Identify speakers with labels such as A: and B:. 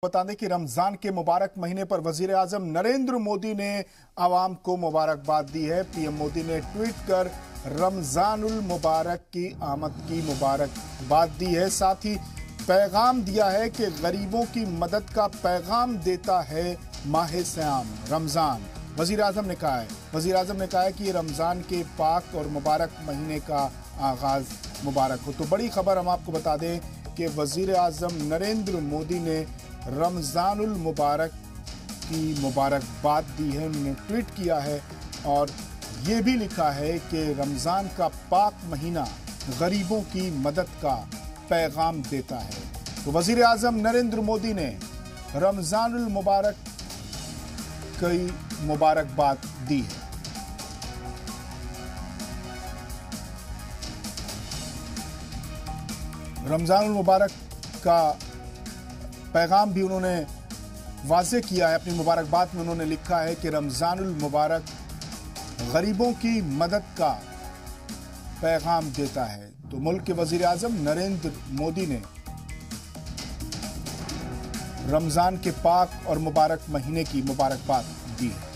A: बता दें कि रमजान के मुबारक महीने पर वजीर आजम नरेंद्र मोदी ने आवाम को मुबारकबाद दी है। पीएम मोदी ने ट्वीट कर रमजानुल मुबारक की आमद की मुबारकबाद दी है। साथ ही पैगाम दिया है कि गरीबों की मदद का पैगाम देता है माह सियाम रमजान। वजीर आजम ने कहा है कि रमजान के पाक और मुबारक महीने का आगाज मुबारक हो। तो बड़ी खबर हम आपको बता दें कि वजीर आजम नरेंद्र मोदी ने रमजानुल मुबारक की मुबारकबाद दी है। उन्होंने ट्वीट किया है और ये भी लिखा है कि रमजान का पाक महीना गरीबों की मदद का पैगाम देता है। तो वजीर आजम नरेंद्र मोदी ने रमजानुल मुबारक की मुबारकबाद दी है। रमजानुल मुबारक का पैगाम भी उन्होंने वाज़े किया है। अपनी मुबारकबाद में उन्होंने लिखा है कि रमजानुल मुबारक गरीबों की मदद का पैगाम देता है। तो मुल्क के वजीर आजम नरेंद्र मोदी ने रमजान के पाक और मुबारक महीने की मुबारकबाद दी है।